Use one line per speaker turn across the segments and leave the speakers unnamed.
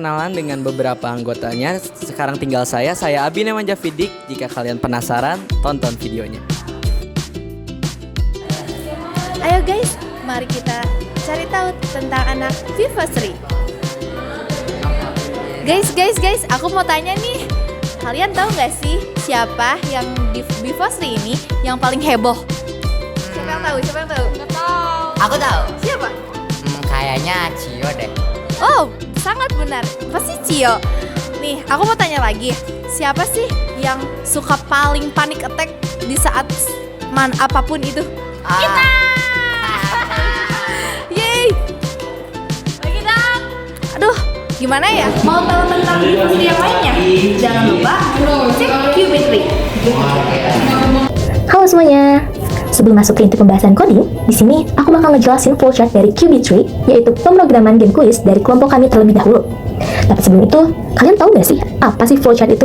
berkenalan dengan beberapa anggotanya. Sekarang tinggal saya Abi Nemanjah Fidik. Jika kalian penasaran, tonton videonya.
Ayo guys, mari kita cari tahu tentang anak Vivasri. Guys, aku mau tanya nih. Kalian tahu nggak sih siapa yang di Vivasri ini yang paling heboh? Siapa yang tahu?
Nggak tahu. Aku tahu.
Siapa?
Kayaknya Cio deh.
Oh, sangat benar. Pasti Cio. Nih, aku mau tanya lagi. Siapa sih yang suka paling panic attack di saat apapun itu? Kita! Yeay! Lagi dong! Aduh, gimana ya? Mau tahu tentang Vivasri yang lainnya? Jangan lupa cek Qubitry.
Halo semuanya. Sebelum masuk ke inti pembahasan coding, di sini aku bakal ngejelasin flowchart dari Qubitry, yaitu pemrograman game kuis dari kelompok kami terlebih dahulu. Tapi sebelum itu, kalian tahu nggak sih apa sih flowchart itu?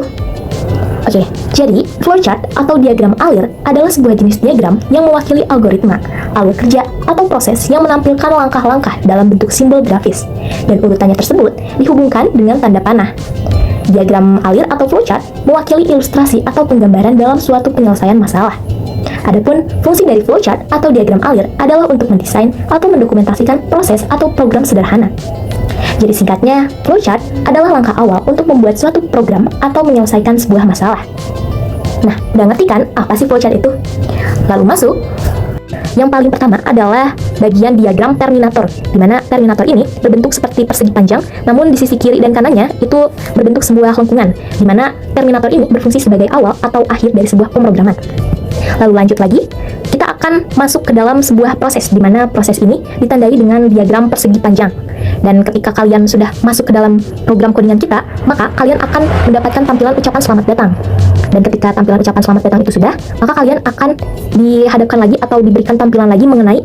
Oke, jadi flowchart atau diagram alir adalah sebuah jenis diagram yang mewakili algoritma, alur kerja, atau proses yang menampilkan langkah-langkah dalam bentuk simbol grafis, dan urutannya tersebut dihubungkan dengan tanda panah. Diagram alir atau flowchart mewakili ilustrasi atau penggambaran dalam suatu penyelesaian masalah. Adapun fungsi dari flowchart atau diagram alir adalah untuk mendesain atau mendokumentasikan proses atau program sederhana. Jadi singkatnya, flowchart adalah langkah awal untuk membuat suatu program atau menyelesaikan sebuah masalah. Nah, udah ngerti kan apa sih flowchart itu? Lalu masuk. Yang paling pertama adalah bagian diagram terminator, di mana terminator ini berbentuk seperti persegi panjang, namun di sisi kiri dan kanannya itu berbentuk sebuah lengkungan, di mana terminator ini berfungsi sebagai awal atau akhir dari sebuah pemrograman. Lalu lanjut lagi, kita akan masuk ke dalam sebuah proses, di mana proses ini ditandai dengan diagram persegi panjang. Dan ketika kalian sudah masuk ke dalam program codingan kita, maka kalian akan mendapatkan tampilan ucapan selamat datang. Dan ketika tampilan ucapan selamat datang itu sudah, maka kalian akan dihadapkan lagi atau diberikan tampilan lagi mengenai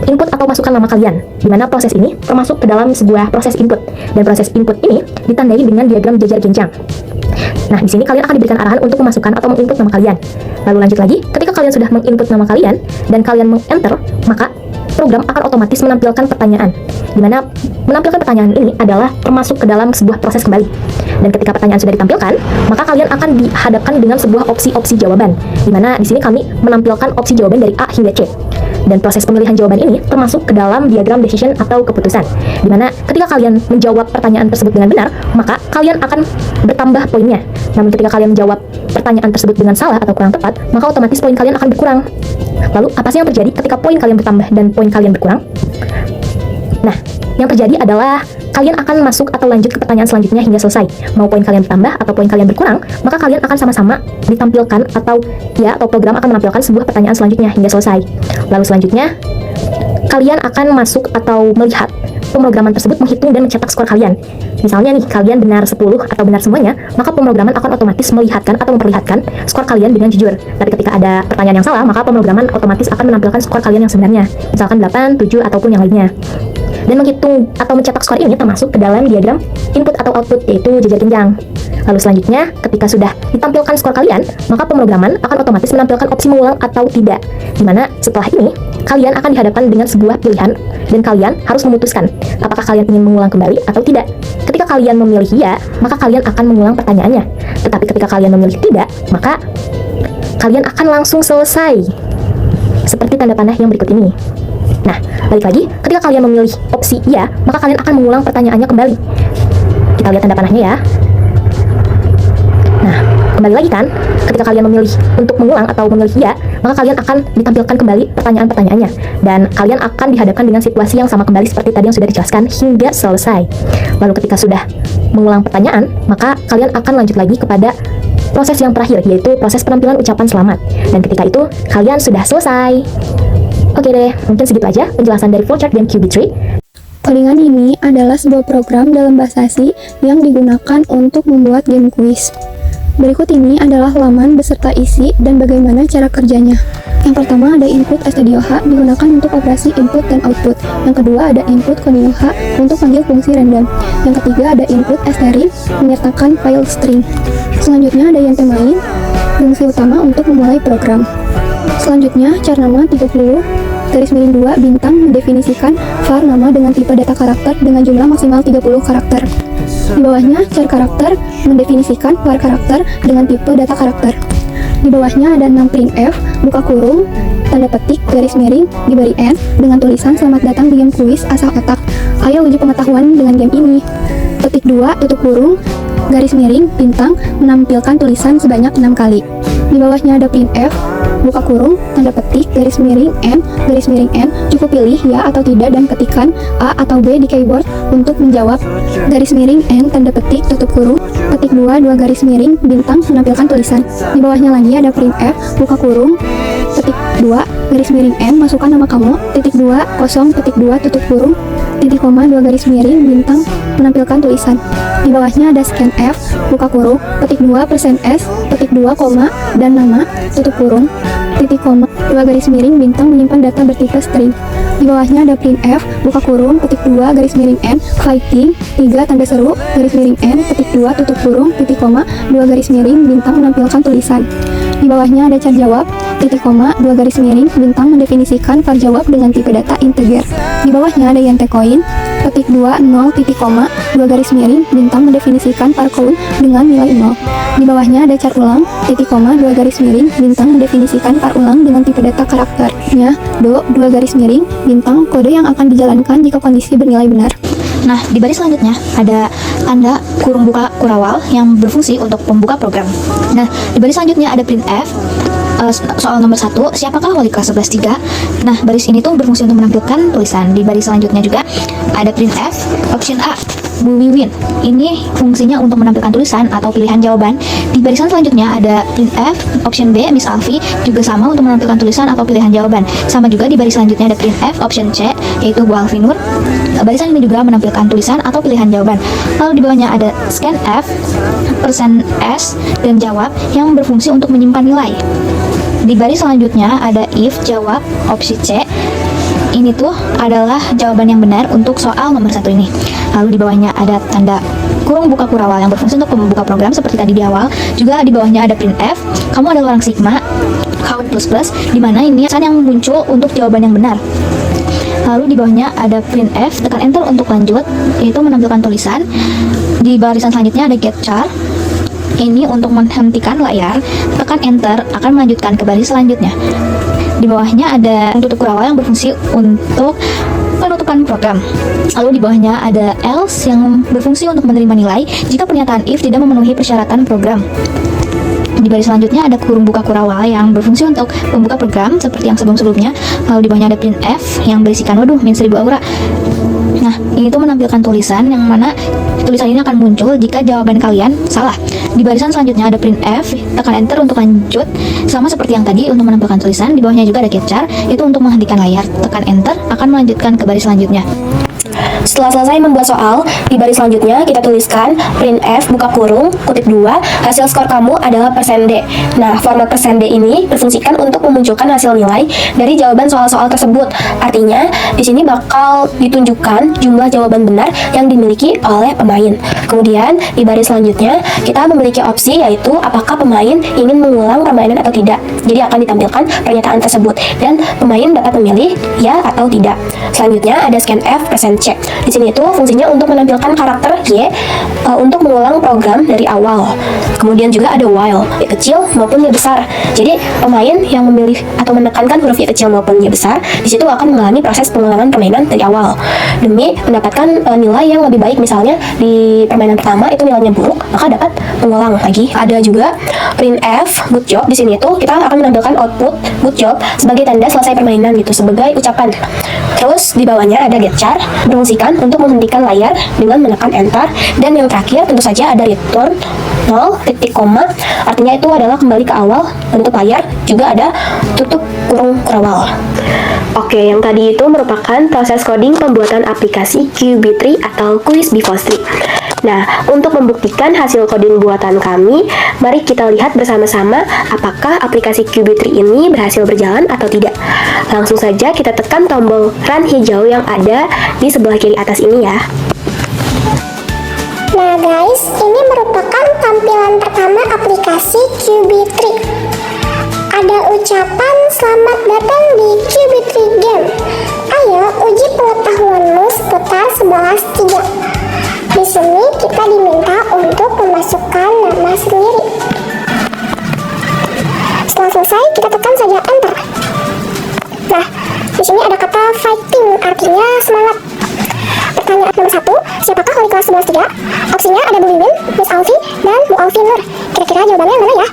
input atau masukan nama kalian, di mana proses ini termasuk ke dalam sebuah proses input. Dan proses input ini ditandai dengan diagram jajar genjang. Nah, di sini kalian akan diberikan arahan untuk memasukkan atau menginput nama kalian. Lalu lanjut lagi, ketika kalian sudah menginput nama kalian dan kalian meng-enter, maka program akan otomatis menampilkan pertanyaan, di mana menampilkan pertanyaan ini adalah termasuk ke dalam sebuah proses kembali. Dan ketika pertanyaan sudah ditampilkan, maka kalian akan dihadapkan dengan sebuah opsi-opsi jawaban, di mana di sini kami menampilkan opsi jawaban dari A hingga C. Dan proses pemilihan jawaban ini termasuk ke dalam diagram decision atau keputusan, di mana ketika kalian menjawab pertanyaan tersebut dengan benar, maka kalian akan bertambah poinnya. Namun ketika kalian menjawab pertanyaan tersebut dengan salah atau kurang tepat, maka otomatis poin kalian akan berkurang. Lalu apa sih yang terjadi ketika poin kalian bertambah dan poin kalian berkurang? Nah, yang terjadi adalah kalian akan masuk atau lanjut ke pertanyaan selanjutnya hingga selesai. Mau poin kalian bertambah atau poin kalian berkurang, maka kalian akan sama-sama ditampilkan atau program akan menampilkan sebuah pertanyaan selanjutnya hingga selesai. Lalu selanjutnya, kalian akan masuk atau melihat pemrograman tersebut menghitung dan mencetak skor kalian. Misalnya nih, kalian benar 10 atau benar semuanya, maka pemrograman akan otomatis melihatkan atau memperlihatkan skor kalian dengan jujur. Tapi ketika ada pertanyaan yang salah, maka pemrograman otomatis akan menampilkan skor kalian yang sebenarnya. Misalkan 8, 7, ataupun yang lainnya. Dan menghitung atau mencetak skor ini termasuk ke dalam diagram input atau output, yaitu jajar jenjang. Lalu selanjutnya, ketika sudah ditampilkan skor kalian, maka pemrograman akan otomatis menampilkan opsi mengulang atau tidak, dimana setelah ini, kalian akan dihadapkan dengan sebuah pilihan, dan kalian harus memutuskan apakah kalian ingin mengulang kembali atau tidak. Ketika kalian memilih ya, maka kalian akan mengulang pertanyaannya. Tetapi ketika kalian memilih tidak, maka kalian akan langsung selesai. Seperti tanda panah yang berikut ini. Nah, balik lagi, ketika kalian memilih opsi iya, maka kalian akan mengulang pertanyaannya kembali. Kita lihat tanda panahnya ya. Nah, kembali lagi kan, ketika kalian memilih untuk mengulang atau memilih iya, maka kalian akan ditampilkan kembali pertanyaan-pertanyaannya. Dan kalian akan dihadapkan dengan situasi yang sama kembali seperti tadi yang sudah dijelaskan hingga selesai. Lalu ketika sudah mengulang pertanyaan, maka kalian akan lanjut lagi kepada proses yang terakhir, yaitu proses penampilan ucapan selamat. Dan ketika itu, kalian sudah selesai. Oke deh, mungkin segitu aja penjelasan dari flowchart dan Qubitry.
Codingan ini adalah sebuah program dalam bahasa C yang digunakan untuk membuat game kuis. Berikut ini adalah halaman beserta isi dan bagaimana cara kerjanya. Yang pertama ada input stdio_h digunakan untuk operasi input dan output. Yang kedua ada input continue h untuk panggil fungsi random. Yang ketiga ada input string menyertakan file string. Selanjutnya ada yang main, fungsi utama untuk memulai program. Selanjutnya char nama 30, garis miring 2 bintang mendefinisikan var nama dengan tipe data karakter dengan jumlah maksimal 30 karakter. Di bawahnya char karakter mendefinisikan var karakter dengan tipe data karakter. Di bawahnya ada 6 printf, buka kurung, tanda petik, garis miring, diberi N dengan tulisan selamat datang di game kuis asal otak. Ayo uji pengetahuan dengan game ini. Petik 2, tutup kurung, garis miring, bintang, menampilkan tulisan sebanyak 6 kali. Di bawahnya ada printf, buka kurung, tanda petik, garis miring N, garis miring N, cukup pilih ya atau tidak dan ketikkan A atau B di keyboard untuk menjawab. Garis miring N, tanda petik, tutup kurung, petik 2, garis miring, bintang, menampilkan tulisan. Di bawahnya lagi ada printf, buka kurung, petik 2, garis miring N, masukkan nama kamu, titik 2, kosong, petik 2, tutup kurung, titik koma, 2 garis miring, bintang, menampilkan tulisan. Di bawahnya ada scan F, buka kurung, petik 2, %S, petik 2, koma, dan nama, tutup kurung, titik koma, 2 garis miring, bintang, menyimpan data bertipe string. Di bawahnya ada printf, buka kurung, petik 2, garis miring N, fighting, 3, tanda seru, garis miring N, petik 2, tutup kurung, titik koma, 2 garis miring, bintang, menampilkan tulisan. Di bawahnya ada char jawab, titik koma, 2 garis miring, bintang, mendefinisikan var jawab dengan tipe data integer. Di bawahnya ada yente coin, petik 2, 0, titik koma, 2 garis miring, bintang, mendefinisikan var count dengan nilai 0. Di bawahnya ada char ulang, titik koma, 2 garis miring, bintang, mendefinisikan var ulang dengan tipe data karakternya, 2 garis miring, bintang, kode yang akan dijalankan jika kondisi bernilai benar.
Nah, di baris selanjutnya ada tanda kurung buka kurawal yang berfungsi untuk pembuka program. Nah, di baris selanjutnya ada printf, soal nomor 1, siapakah wali kelas 11-3? Nah, baris ini tuh berfungsi untuk menampilkan tulisan. Di baris selanjutnya juga ada printf, option A, Bu Wiwin. Ini fungsinya untuk menampilkan tulisan atau pilihan jawaban. Di barisan selanjutnya ada printf, option B, Miss Alfi, juga sama untuk menampilkan tulisan atau pilihan jawaban. Sama juga di baris selanjutnya ada printf, option C, yaitu Bu Alfi Nur. Barisan ini juga menampilkan tulisan atau pilihan jawaban. Lalu di bawahnya ada scanf, %S, dan jawab yang berfungsi untuk menyimpan nilai. Di baris selanjutnya ada if, jawab, opsi C. Ini tuh adalah jawaban yang benar untuk soal nomor 1 ini. Lalu di bawahnya ada tanda kurung buka kurawal yang berfungsi untuk membuka program seperti tadi di awal. Juga di bawahnya ada printf, kamu adalah orang sigma, count plus, di mana ini pesan yang muncul untuk jawaban yang benar. Lalu di bawahnya ada printf, tekan enter untuk lanjut, yaitu menampilkan tulisan. Di barisan selanjutnya ada get char. Ini untuk menghentikan layar, tekan enter akan melanjutkan ke baris selanjutnya. Di bawahnya ada tutup kurawal yang berfungsi untuk penutupan program. Lalu di bawahnya ada else yang berfungsi untuk menerima nilai jika pernyataan if tidak memenuhi persyaratan program. Di baris selanjutnya ada kurung buka kurawal yang berfungsi untuk membuka program seperti yang sebelum-sebelumnya. Lalu di bawahnya ada printf yang berisikan waduh min 1000 aura. Nah, ini tuh menampilkan tulisan yang mana tulisan ini akan muncul jika jawaban kalian salah. Di barisan selanjutnya ada printf, tekan enter untuk lanjut, sama seperti yang tadi untuk menampilkan tulisan. Di bawahnya juga ada capture, itu untuk menghentikan layar, tekan enter akan melanjutkan ke baris selanjutnya.
Setelah selesai membuat soal, di baris selanjutnya kita tuliskan printf, buka kurung, kutip 2, hasil skor kamu adalah %D. Nah, format %D ini berfungsikan untuk memunculkan hasil nilai dari jawaban soal-soal tersebut. Artinya, di sini bakal ditunjukkan jumlah jawaban benar yang dimiliki oleh pemain. Kemudian, di baris selanjutnya, kita memiliki opsi yaitu apakah pemain ingin mengulang permainan atau tidak. Jadi akan ditampilkan pernyataan tersebut dan pemain dapat memilih ya atau tidak. Selanjutnya ada scanf, %C. Di sini itu fungsinya untuk menampilkan karakter Y untuk mengulang program dari awal. Kemudian juga ada while, Y kecil maupun Y besar. Jadi pemain yang memilih atau menekankan huruf Y kecil maupun Y besar di situ akan mengalami proses pengulangan permainan dari awal demi mendapatkan nilai yang lebih baik. Misalnya di permainan pertama itu nilainya buruk, maka dapat mengulang lagi. Ada juga printf, good job. Di sini itu kita akan menampilkan output good job sebagai tanda selesai permainan gitu, sebagai ucapan. Terus di bawahnya ada get char, berfungsikan untuk menghentikan layar dengan menekan enter. Dan yang terakhir tentu saja ada return 0, titik koma, artinya itu adalah kembali ke awal bentuk layar. Juga ada tutup kurung kurawal. Oke, yang tadi itu merupakan proses coding pembuatan aplikasi QB3 atau Quiz Before Street. Nah, untuk membuktikan hasil coding buatan kami, mari kita lihat bersama-sama apakah aplikasi QB3 ini berhasil berjalan atau tidak. Langsung saja kita tekan tombol run hijau yang ada di sebelah kiri atas ini ya.
Nah guys, ini merupakan tampilan pertama aplikasi QB3. Ada ucapan selamat datang di QB3 Game. Di sini ada kata fighting, artinya semangat. Pertanyaan nomor 1, siapakah wali kelas 11-3? Opsinya ada Bu Wiwin, Miss Alfi, dan Bu Alfi Nur. Kira-kira jawabannya yang mana ya?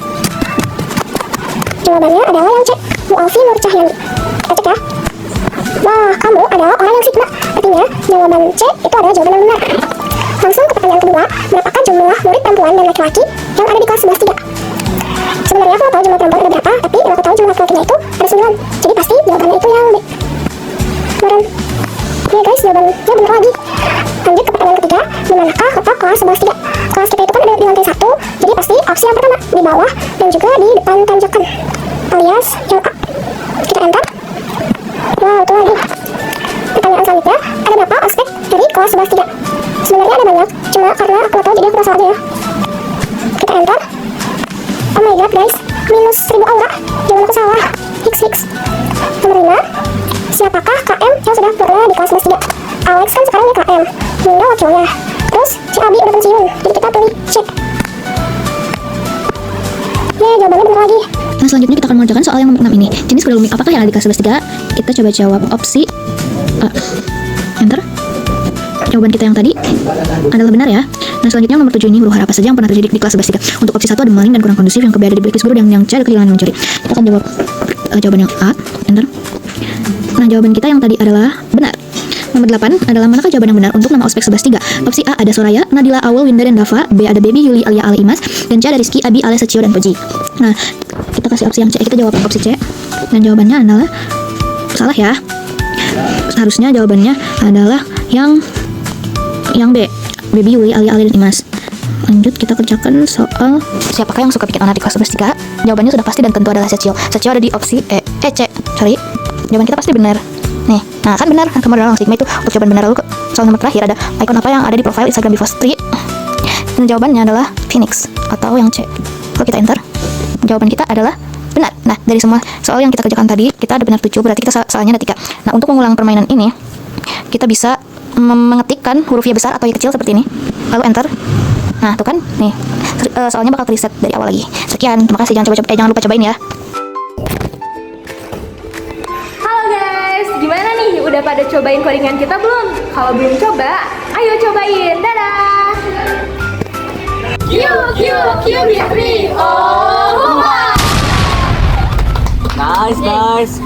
Jawabannya adalah yang C, Bu Alfi Nur Cahyani. Kita cek ya. Wah, kamu adalah orang yang sigma. Artinya, jawaban C itu adalah jawaban yang benar. Langsung ke pertanyaan kedua, berapakah jumlah murid perempuan dan laki-laki yang ada di kelas 11-3? Sebenarnya aku tahu jumlah perempuan ada berapa, tapi yang aku tahu jumlah laki-lakinya itu ada 9. Jadi pasti jawabannya itu yang B. Kemarin. Ya guys, jawabannya benar lagi. Lanjut ke pertanyaan ketiga, di manakah letak kelas 11-3? Kelas kita itu kan ada di lantai 1, jadi pasti opsi yang pertama, di bawah dan juga di depan tanjakan, alias yang A. Kita enter. Wow, itu lagi. Pertanyaan selanjutnya, ada berapa aspek dari kelas 11-3? Sebenarnya ada banyak, cuma karena aku tahu jadi aku pasal aja ya. Kita enter. Oh my god guys, minus 1000 aura. Jangan aku salah. X. Nomor 5, siapakah KM yang sudah pernah di kelas 11-3? Alex kan sekarang di KM, Bunda wakilnya. Terus si Abi udah pensiun, jadi kita pilih cek. Ya, jawabannya benar lagi.
Nah, selanjutnya kita akan mengerjakan soal yang nomor 6 ini. Jenis kuda lumik apakah yang ada di kelas 11-3? Kita coba jawab opsi A. Enter. Jawaban kita yang tadi adalah benar ya. Nah, selanjutnya nomor 7 ini huru hara apa saja yang pernah terjadi di kelas 11-3. Untuk opsi 1 ada maling dan kurang kondusif, yang kebiasaan di blacklist guru, dan yang C ada kehilangan yang mencuri. Kita akan jawab jawaban yang A. Enter. Nah, jawaban kita yang tadi adalah benar. Nomor 8 adalah manakah jawaban yang benar untuk nama ospek 11-3? Opsi A ada Soraya, Nadila, Awul, Winda, dan Dava. B ada Baby, Yuli, Alia, Ale, Imas. Dan C ada Rizky, Abi, Ale, Secio, dan Puji. Nah, kita kasih opsi yang C. Kita jawab opsi C. Dan jawabannya adalah salah ya. Seharusnya jawabannya adalah yang B. Baby, Yuli, Alia, Ale, dan Imas. Lanjut kita kerjakan soal siapakah yang suka bikin onar di kelas 11-3? Jawabannya sudah pasti dan tentu adalah Secio. Secio ada di opsi C. Sorry. Jawaban kita pasti benar. Nih, nah kan benar, kamu adalah orang sigma itu untuk jawaban benar. Lalu soal nomor terakhir ada icon apa yang ada di profile Instagram Bivostri? Dan jawabannya adalah Phoenix atau yang C. Kalau kita enter, jawaban kita adalah benar. Nah, dari semua soal yang kita kerjakan tadi, kita ada benar 7, berarti kita soalnya ada 3. Nah, untuk mengulang permainan ini, kita bisa mengetikkan huruf Y besar atau Y kecil seperti ini. Lalu enter. Nah, tuh kan, nih, soalnya bakal reset dari awal lagi. Sekian, terima kasih. Jangan lupa cobain ya.
Halo guys, gimana nih? Udah pada cobain codingan kita belum? Kalau belum coba, ayo cobain. Dadah! QB3.
Nice.